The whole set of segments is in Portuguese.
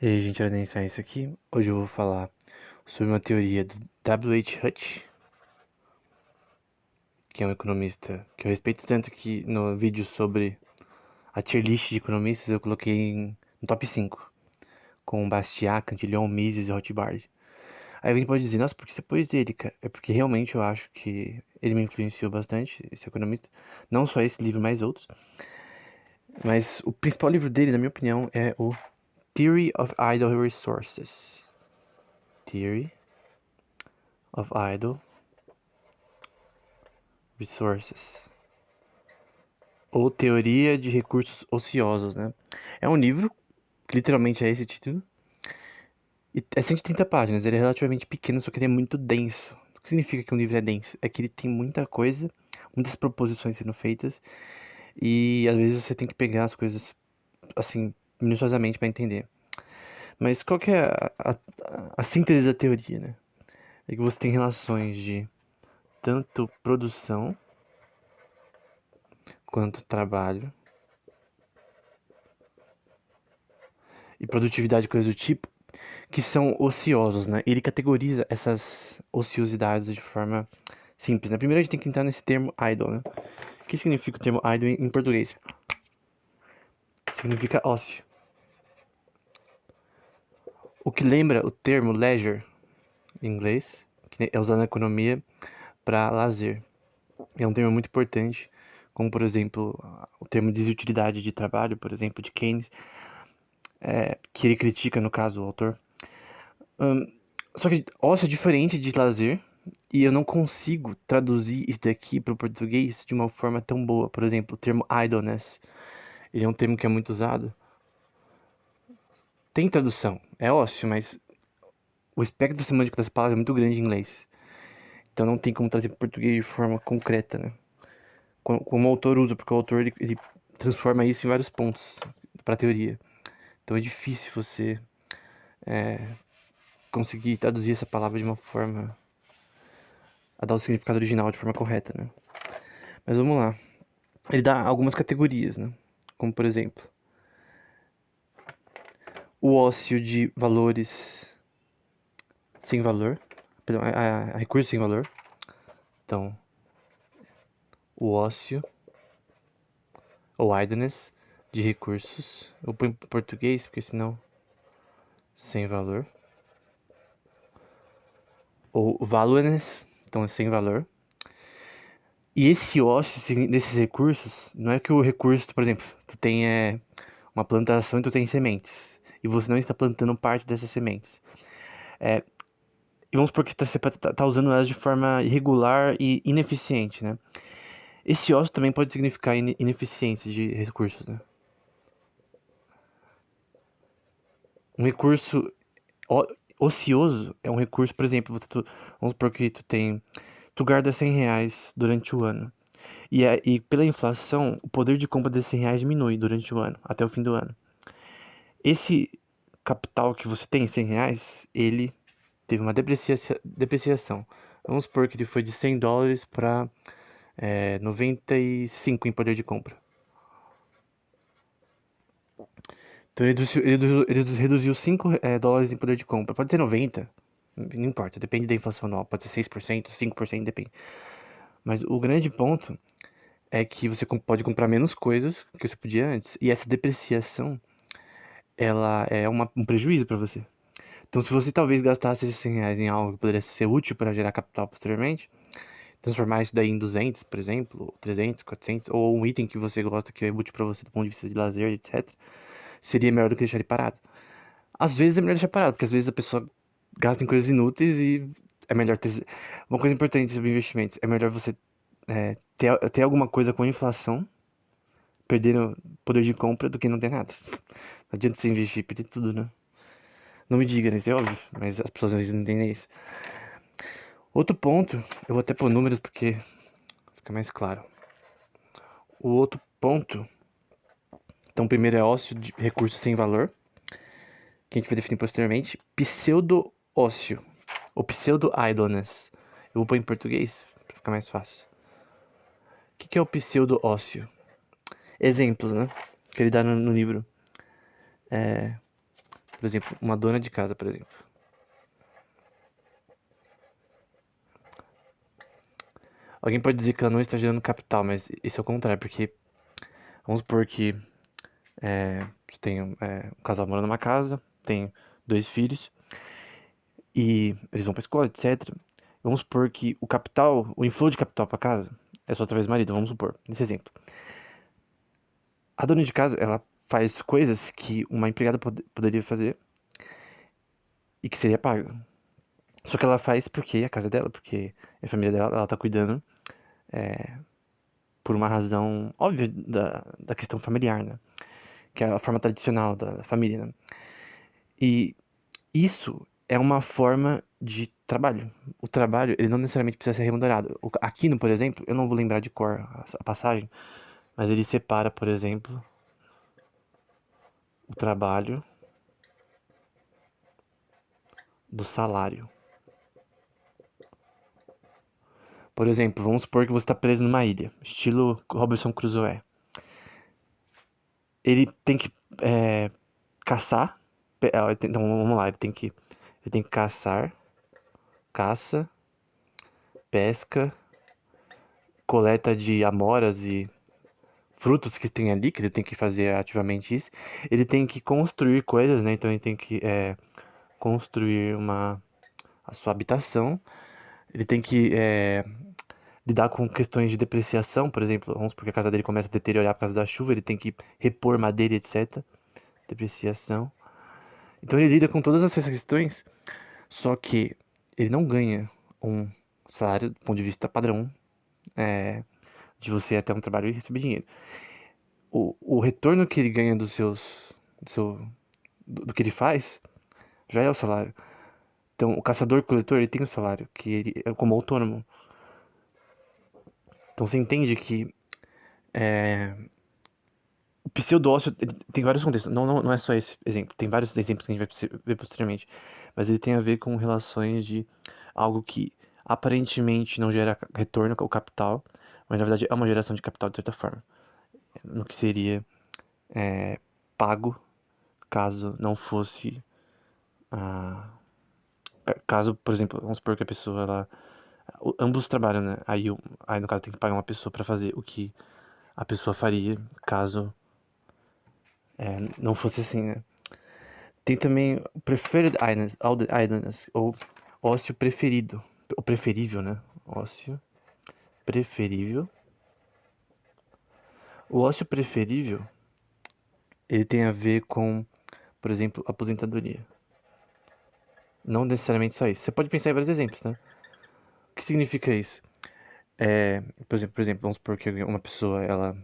E aí, gente, Ordem Science aqui. Hoje eu vou falar sobre uma teoria do W.H. Hutch, que é um economista que eu respeito tanto que no vídeo sobre a tier list de economistas eu coloquei no top 5, com Bastiat, Cantillon, Mises e Rothbard. Aí alguém pode dizer, nossa, por que você pôs ele, cara? É porque realmente eu acho que ele me influenciou bastante, esse economista. Não só esse livro, mas outros. Mas o principal livro dele, na minha opinião, é o Theory of Idle Resources. Theory of Idle Resources, ou Teoria de Recursos Ociosos, né? É um livro, que literalmente é esse título, e é 130 páginas, ele é relativamente pequeno, só que ele é muito denso. O que significa que um livro é denso? É que ele tem muita coisa, muitas proposições sendo feitas, e às vezes você tem que pegar as coisas, assim, minuciosamente para entender. Mas qual que é a síntese da teoria, né? É que você tem relações de tanto produção quanto trabalho, e produtividade, coisa do tipo, que são ociosos, né? Ele categoriza essas ociosidades de forma simples, né? Primeiro a gente tem que entrar nesse termo idle, né? O que significa o termo idle em português? Significa ócio. O que lembra o termo leisure em inglês, que é usado na economia para lazer. É um termo muito importante, como por exemplo o termo desutilidade de trabalho, por exemplo, de Keynes, que ele critica no caso o autor. Só que ócio é diferente de lazer, e eu não consigo traduzir isso daqui para o português de uma forma tão boa. Por exemplo, o termo idleness, ele é um termo que é muito usado. Tem tradução, é ócio, mas o espectro semântico das palavras é muito grande em inglês. Então não tem como trazer para o português de forma concreta, né? Como o autor usa, porque o autor ele transforma isso em vários pontos para a teoria. Então é difícil você conseguir traduzir essa palavra de uma forma a dar o significado original de forma correta, né? Mas vamos lá. Ele dá algumas categorias, né? Como por exemplo, o ócio de valores sem valor, perdão, a recursos sem valor. Então, o ócio ou idleness de recursos. Eu ponho em português porque senão sem valor. Ou valueless, então é sem valor. E esse ócio desses recursos, não é que o recurso, por exemplo, tu tem uma plantação e tu tem sementes, e você não está plantando parte dessas sementes. E vamos supor que você tá usando elas de forma irregular e ineficiente, né? Esse ócio também pode significar ineficiência de recursos, né? Um recurso ocioso é um recurso, por exemplo, vamos supor que tu guarda R$ 100 durante o ano. E pela inflação, o poder de compra desses R$ 100 diminui durante o ano, até o fim do ano. Esse capital que você tem, R$ 100, ele teve uma depreciação. Vamos supor que ele foi de US$ 100 para 95 em poder de compra. Então ele reduziu US$ 5 em poder de compra. Pode ser 90, não importa, depende da inflação anual. Pode ser 6%, 5%, depende. Mas o grande ponto é que você pode comprar menos coisas que você podia antes. E essa depreciação, ela é um prejuízo para você. Então, se você talvez gastasse esses R$ 100 em algo que poderia ser útil para gerar capital posteriormente, transformar isso daí em 200, por exemplo, 300, 400, ou um item que você gosta que é útil para você do ponto de vista de lazer, etc., seria melhor do que deixar ele parado. Às vezes é melhor deixar parado, porque às vezes a pessoa gasta em coisas inúteis e é melhor ter. Uma coisa importante sobre investimentos: é melhor você ter alguma coisa com inflação, perdendo poder de compra, do que não ter nada. Não adianta você investir e perder tudo, né? Não me diga, né? Isso é óbvio, mas as pessoas às vezes não entendem isso. Outro ponto, eu vou até pôr números porque fica mais claro. O outro ponto, então, primeiro é ócio de recursos sem valor, que a gente vai definir posteriormente. Pseudo-ócio, ou pseudo-idleness. Eu vou pôr em português, pra ficar mais fácil. O que é o pseudo-ócio? Exemplos, né? Que ele dá no livro. Por exemplo, uma dona de casa, por exemplo. Alguém pode dizer que ela não está gerando capital, mas isso é o contrário, porque vamos supor que você tem um casal morando numa casa, tem 2 filhos, e eles vão pra escola, etc. Vamos supor que o capital, o inflow de capital pra casa é só através do marido, vamos supor, nesse exemplo. A dona de casa, ela faz coisas que uma empregada poderia fazer e que seria paga. Só que ela faz porque é a casa dela, porque é a família dela, ela tá cuidando por uma razão óbvia da questão familiar, né? Que é a forma tradicional da família, né? E isso é uma forma de trabalho. O trabalho, ele não necessariamente precisa ser remunerado. Aquino, por exemplo, eu não vou lembrar de cor a passagem, mas ele separa, por exemplo, o trabalho do salário. Por exemplo, vamos supor que você está preso numa ilha, estilo Robinson Crusoe. Ele tem que caçar. Então vamos lá, ele tem que caçar, caça, pesca, coleta de amoras e frutos que tem ali, que ele tem que fazer ativamente isso. Ele tem que construir coisas, né? Então ele tem que construir a sua habitação. Ele tem que lidar com questões de depreciação, por exemplo, vamos porque a casa dele começa a deteriorar por causa da chuva, ele tem que repor madeira, etc. Depreciação. Então ele lida com todas essas questões, só que ele não ganha um salário do ponto de vista padrão, de você até um trabalho e receber dinheiro. O retorno que ele ganha do, seu, do que ele faz já é o salário. Então, o caçador-coletor, ele tem o salário, que ele é como autônomo. Então, você entende que o pseudo-ócio tem vários contextos. Não é só esse exemplo. Tem vários exemplos que a gente vai ver posteriormente. Mas ele tem a ver com relações de algo que aparentemente não gera retorno ao capital, mas na verdade é uma geração de capital de certa forma. No que seria pago caso não fosse. Ah, caso, por exemplo, vamos supor que a pessoa, ambos trabalham, né? Aí no caso tem que pagar uma pessoa para fazer o que a pessoa faria caso não fosse assim, né? Tem também o preferred idleness, ou ócio preferido, o preferível, né? Ócio preferível. O ócio preferível, ele tem a ver com, por exemplo, aposentadoria. Não necessariamente só isso. Você pode pensar em vários exemplos, né? O que significa isso? Por exemplo, vamos supor que uma pessoa, ela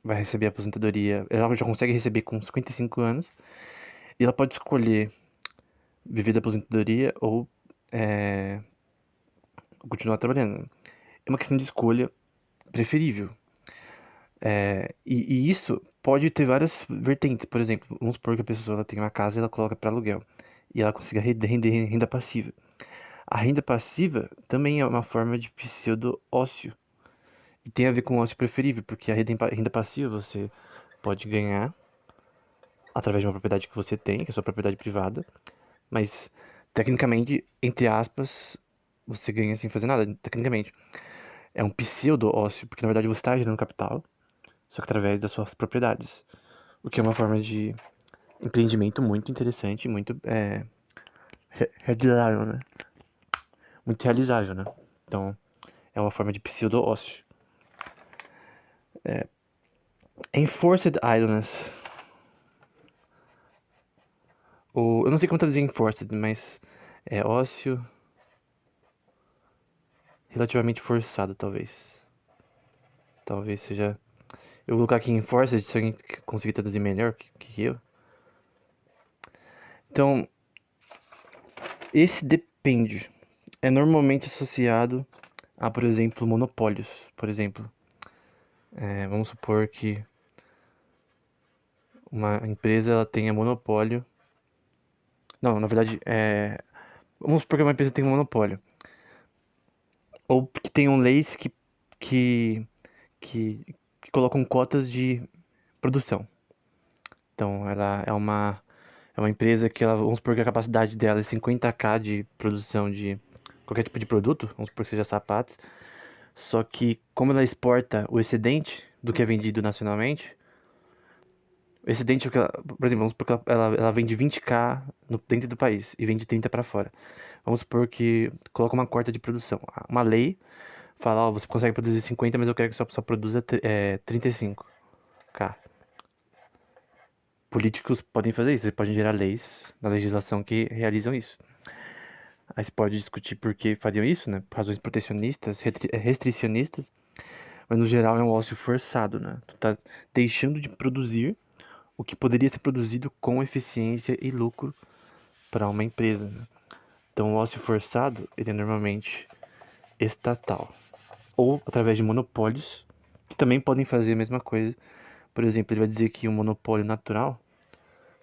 vai receber aposentadoria, ela já consegue receber com 55 anos, e ela pode escolher viver da aposentadoria ou continuar trabalhando. É uma questão de escolha preferível. E isso pode ter várias vertentes. Por exemplo, vamos supor que a pessoa ela tem uma casa e ela coloca para aluguel. E ela consiga render renda passiva. A renda passiva também é uma forma de pseudo-ócio. E tem a ver com o ócio preferível, porque a renda passiva você pode ganhar através de uma propriedade que você tem, que é a sua propriedade privada. Mas, tecnicamente, entre aspas, você ganha sem fazer nada. Tecnicamente. É um pseudo-ócio, porque na verdade você está gerando capital, só que através das suas propriedades. O que é uma forma de empreendimento muito interessante, muito realizável, né? Muito realizável, né? Então, é uma forma de pseudo-ócio. Enforced idleness. Eu não sei como traduzir enforced, mas é ócio relativamente forçado, talvez. Talvez seja. Eu vou colocar aqui enforced, se alguém conseguir traduzir melhor que eu. Então, esse depende. É normalmente associado a, por exemplo, monopólios. Por exemplo, vamos supor que uma empresa ela tenha monopólio. Não, na verdade, vamos supor que uma empresa tem um monopólio. Ou que tenham leis que, que colocam cotas de produção. Então, ela é uma empresa que ela, vamos supor que a capacidade dela é 50k de produção de qualquer tipo de produto, vamos supor que seja sapatos. Só que, como ela exporta o excedente do que é vendido nacionalmente, o excedente, é o que ela, por exemplo, vamos supor que ela vende 20k dentro do país e vende 30 para fora. Vamos supor que coloca uma corta de produção. Uma lei fala, ó, você consegue produzir 50, mas eu quero que só produza 35k. Políticos podem fazer isso, eles podem gerar leis na legislação que realizam isso. Aí você pode discutir por que fariam isso, né? Por razões protecionistas, restricionistas, mas no geral é um ócio forçado, né? Tu tá deixando de produzir o que poderia ser produzido com eficiência e lucro para uma empresa, né? Então o ócio forçado, ele é normalmente estatal, ou através de monopólios, que também podem fazer a mesma coisa. Por exemplo, ele vai dizer que um monopólio natural,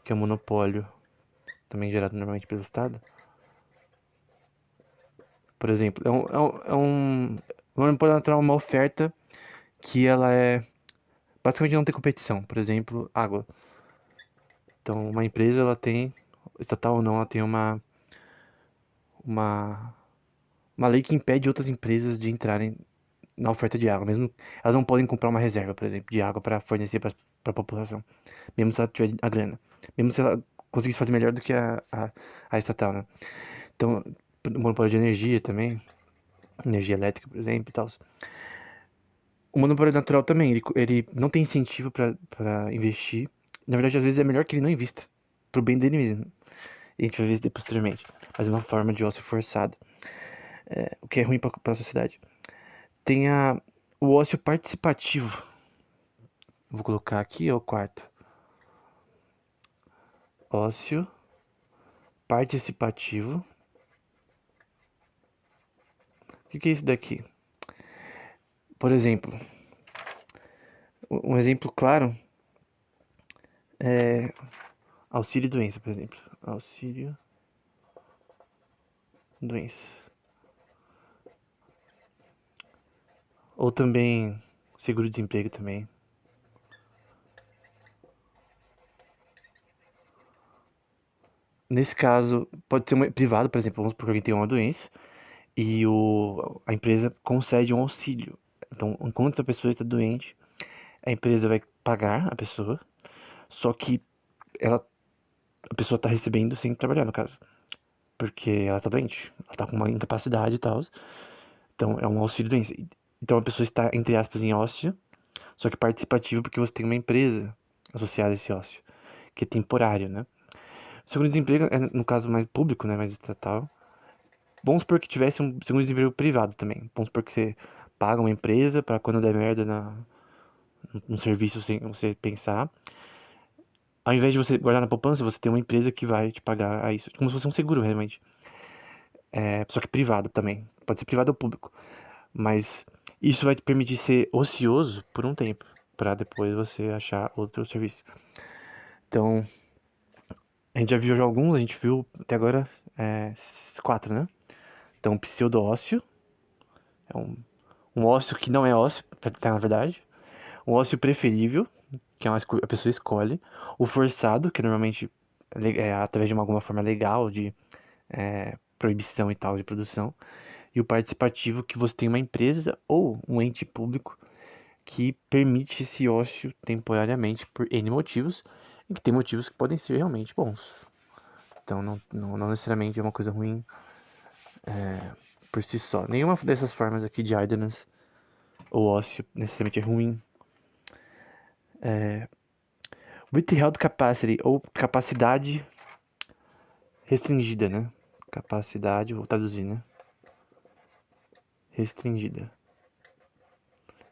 que é um monopólio também gerado normalmente pelo Estado, por exemplo, um monopólio natural é uma oferta que ela é basicamente não tem competição. Por exemplo, água. Então, uma empresa, ela tem, estatal ou não, ela tem uma, uma lei que impede outras empresas de entrarem na oferta de água. Mesmo elas não podem comprar uma reserva, por exemplo, de água para fornecer para a população. Mesmo se ela tiver a grana. Mesmo se ela conseguisse fazer melhor do que a estatal, né? Então, o monopólio de energia também, energia elétrica, por exemplo, e tal. O monopólio natural também, ele não tem incentivo para investir. Na verdade, às vezes é melhor que ele não invista, pro bem dele mesmo. E a gente vai ver isso posteriormente. Mas é uma forma de ócio forçado, o que é ruim para a sociedade. Tem o ócio participativo. Vou colocar aqui, é o quarto. Ócio participativo. O que é isso daqui? Por exemplo, um exemplo claro é auxílio doença, por exemplo. Auxílio doença. Ou também seguro-desemprego também. Nesse caso, pode ser privado, por exemplo, vamos supor que alguém tem uma doença e a empresa concede um auxílio. Então, enquanto a pessoa está doente, a empresa vai pagar a pessoa, só que ela, a pessoa está recebendo sem trabalhar, no caso, porque ela está doente, ela está com uma incapacidade e tal. Então, é um auxílio doença. Então, a pessoa está, entre aspas, em ócio, só que participativo porque você tem uma empresa associada a esse ócio, que é temporário, né? Seguro-desemprego é, no caso, mais público, né? Mais estatal. Vamos supor que tivesse um seguro-desemprego privado também. Vamos supor que você paga uma empresa para quando der merda no serviço sem você pensar. Ao invés de você guardar na poupança, você tem uma empresa que vai te pagar a isso. Como se fosse um seguro, realmente. É, só que privado também. Pode ser privado ou público. Mas isso vai te permitir ser ocioso por um tempo. Para depois você achar outro serviço. Então, a gente já viu já alguns. A gente viu até agora quatro, né? Então, pseudo-ócio. É um ócio que não é ócio, na verdade. Um ócio preferível, que é a pessoa escolhe. O forçado, que normalmente é através de alguma forma legal, de proibição e tal de produção. E o participativo, que você tem uma empresa ou um ente público que permite esse ócio temporariamente por N motivos, e que tem motivos que podem ser realmente bons. Então não necessariamente é uma coisa ruim por si só. Nenhuma dessas formas aqui de idleness ou ócio necessariamente é ruim. Withheld capacity, ou capacidade restringida, né? Capacidade, vou traduzir, né? Restringida.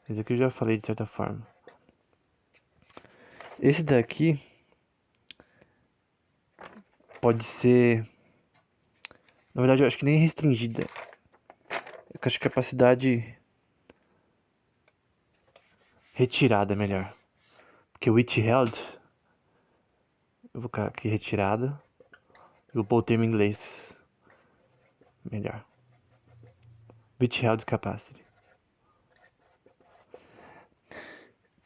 Isso aqui eu já falei de certa forma. Esse daqui pode ser. Na verdade, eu acho que nem restringida. Eu acho que capacidade retirada é melhor. Porque withheld, eu vou colocar aqui retirada. Eu vou pôr o termo em inglês melhor. Withheld capacity.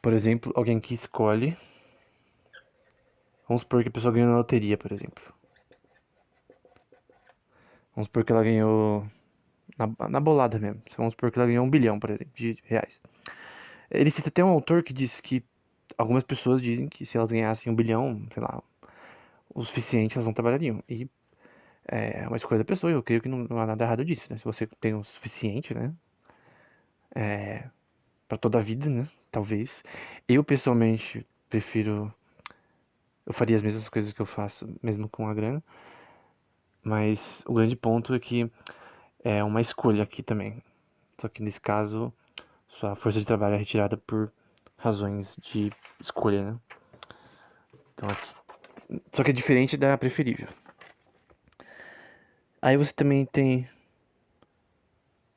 Por exemplo, alguém que escolhe Vamos supor que a pessoa ganhou na loteria, por exemplo. Vamos supor que ela ganhou na bolada mesmo. Vamos supor que ela ganhou 1 bilhão, por exemplo, de reais. Ele cita até um autor que diz que algumas pessoas dizem que se elas ganhassem 1 bilhão, sei lá, o suficiente, elas não trabalhariam. E é uma escolha da pessoa, e eu creio que não há nada errado disso, né? Se você tem o suficiente, né? Pra toda a vida, né? Talvez. Eu, pessoalmente, prefiro. Eu faria as mesmas coisas que eu faço, mesmo com a grana. Mas o grande ponto é que é uma escolha aqui também. Só que nesse caso, sua força de trabalho é retirada por razões de escolha, né? Então aqui. Só que é diferente da preferível. Aí você também tem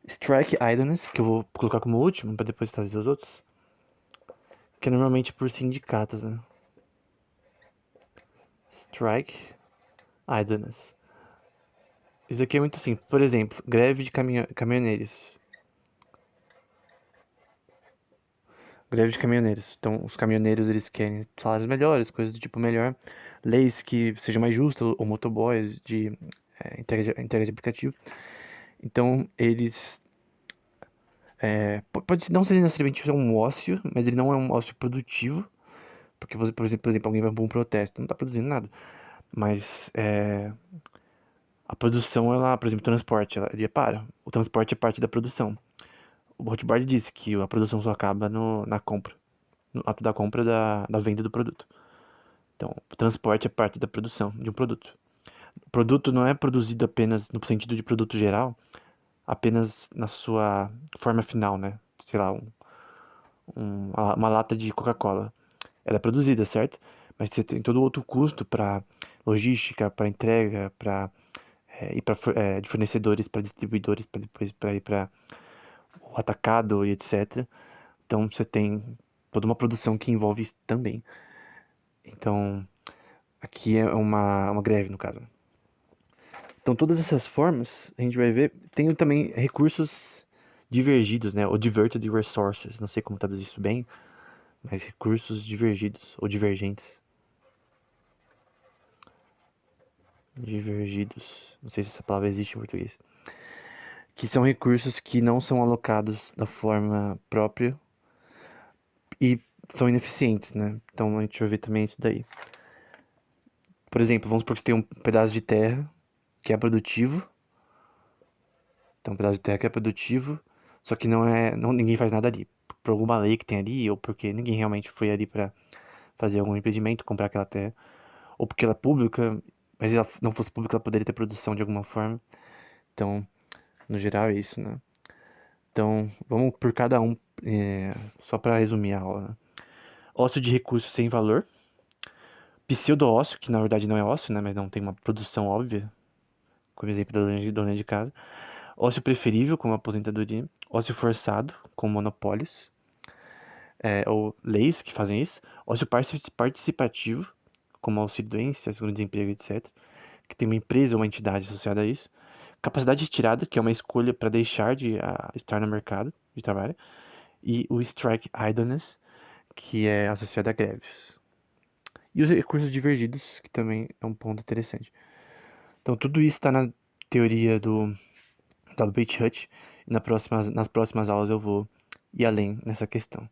Strike Idleness, que eu vou colocar como último, para depois trazer os outros. Que é normalmente por sindicatos, né? Strike Idleness. Isso aqui é muito simples. Por exemplo, greve de caminhoneiros. Greve de caminhoneiros. Então, os caminhoneiros, eles querem salários melhores, coisas do tipo melhor. Leis que sejam mais justas, ou motoboys de entrega de aplicativo. Então, eles... pode não ser necessariamente um ócio, mas ele não é um ócio produtivo. Porque você, por exemplo, alguém vai para um protesto, não está produzindo nada. Mas a produção, ela, por exemplo, o transporte, ele para. O transporte é parte da produção. O Rothbard disse que a produção só acaba na compra, no ato da compra da venda do produto. Então, o transporte é parte da produção de um produto. O produto não é produzido apenas no sentido de produto geral, apenas na sua forma final, né? Sei lá, uma lata de Coca-Cola. Ela é produzida, certo? Mas você tem todo outro custo para logística, para entrega, para ir para de fornecedores para distribuidores, para depois para ir para o atacado e etc. Então você tem toda uma produção que envolve isso também. Então aqui é uma greve no caso. Então todas essas formas a gente vai ver tem também recursos divergidos, né? Ou diverted resources, não sei como traduzir isso bem, mas recursos divergidos ou divergentes. Divergidos, não sei se essa palavra existe em português. Que são recursos que não são alocados da forma própria e são ineficientes, né? Então a gente vai ver também isso daí. Por exemplo, vamos supor que você tem um pedaço de terra que é produtivo. Então, um pedaço de terra que é produtivo, só que ninguém faz nada ali. Por alguma lei que tem ali, ou porque ninguém realmente foi ali para fazer algum impedimento, comprar aquela terra, ou porque ela é pública, mas se ela não fosse pública, ela poderia ter produção de alguma forma. Então, no geral é isso, né? Então, vamos por cada um, só para resumir a aula, né? Ócio de recursos sem valor. Pseudo-ócio, que na verdade não é ócio, né? Mas não tem uma produção óbvia, como exemplo da dona de casa. Ócio preferível, como aposentadoria. Ócio forçado, como monopólios. Ou leis que fazem isso. Ócio participativo, como auxílio-doença, seguro-desemprego, etc. Que tem uma empresa ou uma entidade associada a isso. Capacidade retirada, que é uma escolha para deixar de estar no mercado de trabalho. E o strike idleness, que é associado a greves. E os recursos divergidos, que também é um ponto interessante. Então, tudo isso está na teoria do W.H. Hutch. E nas próximas aulas eu vou ir além nessa questão.